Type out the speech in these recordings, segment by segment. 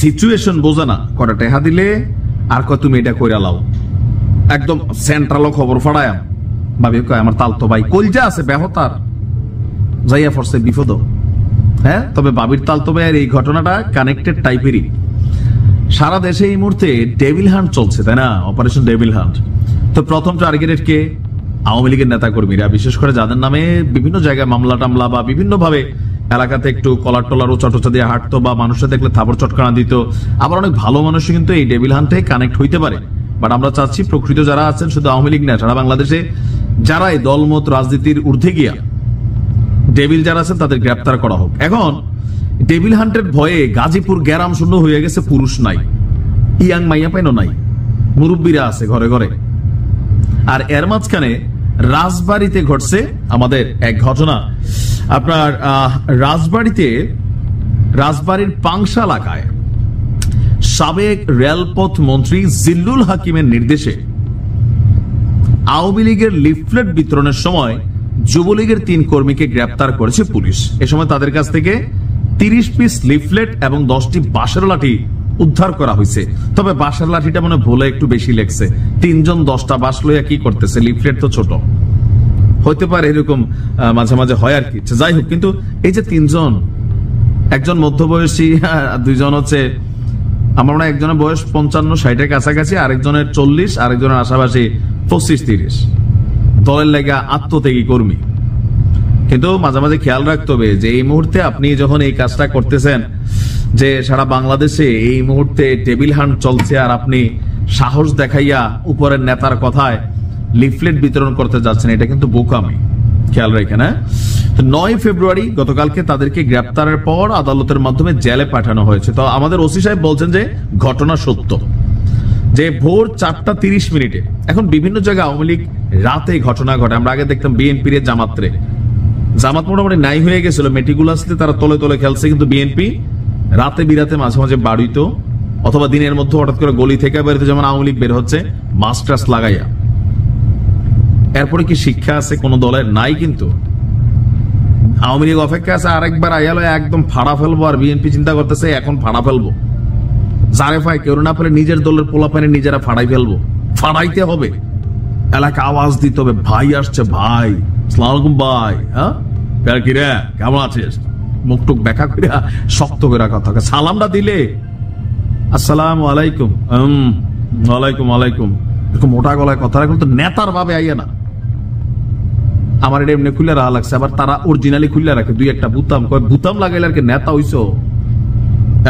Situation বোঝে না, কটা টেহা দিলে আর কয় তুমি এটা কইরা লাও, একদম সেন্ট্রাল খবর ফাড়ায়াম ভাবি কয় আমার তালতো ভাই কলজা আছে ব্যাহতার যাইয়া ফরছে বিপদ। হ্যাঁ, তবে বাবির তালতো ভাইয়ের এই ঘটনাটা কানেক্টেড টাইপেরই। সারা দেশে এই মুহূর্তে ডেভিল হান্ট চলছে, তাই না? Operation devil hunt. তো প্রথম টার্গেটেড কে? আওয়ামী লীগের নেতা কর্মীরা, বিশেষ করে যাদের নামে বিভিন্ন জায়গায় মামলা টামলা বা বিভিন্ন ভাবে এলাকাতে একটু কলার টলার ও চটচা দিয়ে হাঁটতো বা মানুষের দেখলে থাপড় চটকানা দিত। আবার অনেক ভালো মানুষ কিন্তু এই ডেভিল হান্টে কানেক্ট হইতে পারে। বাট আমরা চাচ্ছি প্রকৃত যারা আছেন, শুধু আওয়ামী লীগ না, সারা বাংলাদেশে যারা এই দলমত রাজনীতির ঊর্ধ্বে গিয়া ডেভিল যারা আছেন তাদের গ্রেপ্তার করা হোক। এখন ডেভিল হান্টের ভয়ে গাজীপুর গ্যারাম শূন্য হয়ে গেছে, পুরুষ নাই, ইয়াং মাইয়া পাইনো নাই, মুরব্বীরা আছে ঘরে ঘরে। আর এর মাঝখানে রাজবাড়িতে ঘটছে আমাদের এক ঘটনা। আপনার রাজবাড়ির পাংশা এলাকায় সাবেক রেলপথ মন্ত্রী জিল্লুল হাকিমের নির্দেশে আওয়ামী লীগের লিফলেট বিতরণের সময় যুবলীগের 3 কর্মীকে গ্রেপ্তার করেছে পুলিশ। এ সময় তাদের কাছ থেকে 30 পিস লিফলেট এবং 10টি বাঁশের লাঠি উদ্ধার করা হয়েছে। তবে বাঁশের লাঠিটা মনে ভুলে একটু বেশি লেগছে। 3 জন 10টা বাঁশ লইয়া কি করতেছে? লিফলেট তো ছোট হইতে পারে, এরকম মাঝে মাঝে হয় আর কি। যাই হোক, কিন্তু এই যে 3 জন, একজন মধ্যবয়সী, 2 জন হচ্ছে আমার মনে হয় একজনের বয়স 55-60-এর কাছাকাছি, আরেকজনের 40, আরেকজনের আশাপাশি 25-30। দলের লাগা আত্মত্যাগী কর্মী। কিন্তু মাঝে মাঝে খেয়াল রাখতে হবে যে এই মুহূর্তে আপনি যখন এই কাজটা করতেছেন, যে সারা বাংলাদেশে এই মুহূর্তে টেবিল হান্ট চলছে, আর আপনি সাহস দেখাইয়া উপরের নেতার কথায় লিফলেট বিতরণ করতে যাচ্ছেন, এটা কিন্তু বোকামি। খেয়াল রাখেন। 9 ফেব্রুয়ারি গতকালকে তাদেরকে গ্রেপ্তারের পর আদালতের মাধ্যমে জেলে পাঠানো হয়েছে। তো আমাদের ওসি সাহেব বলছেন যে ঘটনা সত্য, যে ভোর 4:30। এখন বিভিন্ন জায়গায় আওয়ামী লীগ রাতে ঘটনা ঘটে। আমরা আগে দেখতাম বিএনপির জামাত মোটামুটি নাই হয়ে গেছিল, মেটিকুলাসলি তারা তলে তলে খেলছে, কিন্তু বিএনপি রাতে বিরাতে মাঝে মাঝে বাড়িত, অথবা দিনের মধ্যে হঠাৎ করে গলি থেকে বেরোতে, যেমন আওয়ামী লীগ বের হচ্ছে মাস্টার্স লাগাইয়া। এরপরে কি শিক্ষা আছে কোন দলের? নাই। কিন্তু আওয়ামী লীগ অপেক্ষা আছে আরেকবার আইয়ালো একদম ফাড়া ফেলবো, আর বিএনপি চিন্তা করতেছে এখন ফাড়া ফেলবো, যারে ফাই কেউ না ফেলে নিজের দলের পোলাপানে নিজেরা ফাড়াই ফেলবো। ফাড়াইতে হবে, এলাকা আওয়াজ দিতে হবে, ভাই আসছে, ভাই আসসালামু আলাইকুম ভাই, হ্যাঁ কি রে কেমন আছিস, মুখটুক ব্যাখ্যা করে শক্ত করে কথা, সালামটা দিলে আসসালামু আলাইকুম, ওয়ালাইকুম আলাইকুম, এরকম মোটা গলায় কথা রাখলে তো নেতার ভাবে আইয়া না। আমার এটা এমনি খুলে রাখা লাগছে, আবার তারা অরিজিনালি খুলে রাখে 2-1টা বুতাম, কয় বুতাম লাগাইলে আর কি নেতা হইছো,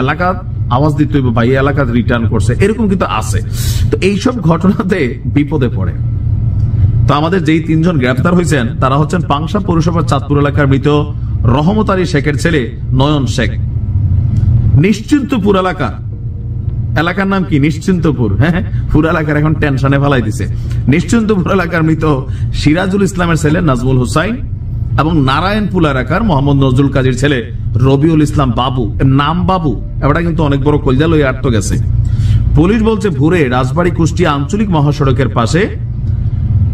এলাকা আওয়াজ দিতে হইবে ভাই, এলাকা রিটার্ন করছে, এরকম কিন্তু আছে। তো এইসব ঘটনাতে বিপদে পড়ে। তো আমাদের যেই 3 জন গ্রেফতার হয়েছেন তারা হচ্ছেন পাংশা পৌরসভার চাঁদপুর এলাকার মৃত রহমত আলী শেখের ছেলে নয়ন শেখ। নিশ্চিন্তপুর এলাকার নাম কি? নিশ্চিন্তপুর। হ্যাঁ, পুরো এলাকার এখন টেনশনে ফেলাই দিছে। নিশ্চিন্তপুর এলাকার মৃত সিরাজুল ইসলামের ছেলে নাজমুল হুসাইন এবং নারায়ণপুর এলাকার মোহাম্মদ নজরুল কাজীর ছেলে রবিউল ইসলাম বাবু। নাম বাবু, এটা কিন্তু অনেক বড় কলজা লই আটকে গেছে। পুলিশ বলছে ভোরে রাজবাড়ী কুষ্টিয়া আঞ্চলিক মহাসড়কের পাশে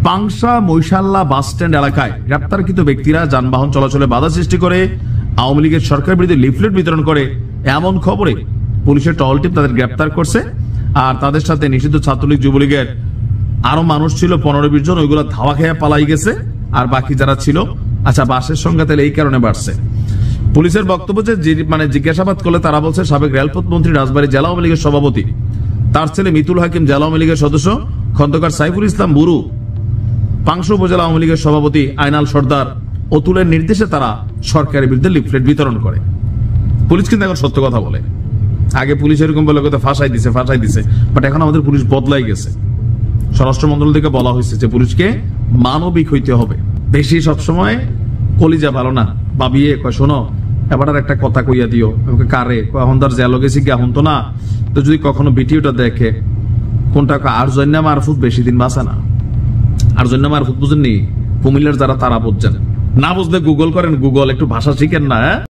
পাংশা মৈশাল্লা বাস স্ট্যান্ড এলাকায় গ্রেপ্তারকৃত ব্যক্তিরা যানবাহন চলাচলে বাধা সৃষ্টি করে আওয়ামী লীগের সরকার বিরোধী লিফলেট বিতরণ করে, এমন খবরে পুলিশের টহল টিম তাদের গ্রেপ্তার করছে। আর তাদের সাথে নিষিদ্ধ ছাত্রলীগ যুবলীগের আরো মানুষ ছিল 15-20 জন, ওইগুলো ধাওয়া খেয়ে পালাই গেছে। আর বাকি যারা ছিল, আচ্ছা বাসের সংখ্যা তাহলে এই কারণে বাড়ছে। পুলিশের বক্তব্য যে জিজ্ঞাসাবাদ করলে তারা বলছে সাবেক রেলপথ মন্ত্রী রাজবাড়ী জেলা আওয়ামী লীগের সভাপতি, তার ছেলে মিতুল হাকিম জেলা আওয়ামী লীগের সদস্য, খন্দকার সাইফুল ইসলাম বুরু পাংশা উপজেলা আওয়ামী লীগের সভাপতি, আইনাল সর্দার, অতুলের নির্দেশে তারা সরকারের বিরুদ্ধে লিফলেট বিতরণ করে। পুলিশ কিন্তু এখন সত্য কথা বলে। আগে পুলিশ এরকম বলে কথা ফাঁসাই দিছে, বাট এখন আমাদের পুলিশ বদলাই গেছে। স্বরাষ্ট্র মন্ত্রণালয় থেকে বলা হয়েছে যে পুলিশকে মানবিক হইতে হবে, বেশি সবসময় কলিজা ভালো না। ভাবিয়ে কয় শোনো এবার একটা কথা কইয়া দিও, কারে এখন তার জেলো গেছি কি এখন তো না, তো যদি কখনো ভিডিওটা দেখে কোনটা আর জন্য মারফুত বেশি দিন বাঁচে না। আর জন্য মারফুত বুঝেননি, কুমিল্লার যারা তারা বুঝছেন, না বুঝলে গুগল করেন, গুগল একটু ভাষা শিখেন না।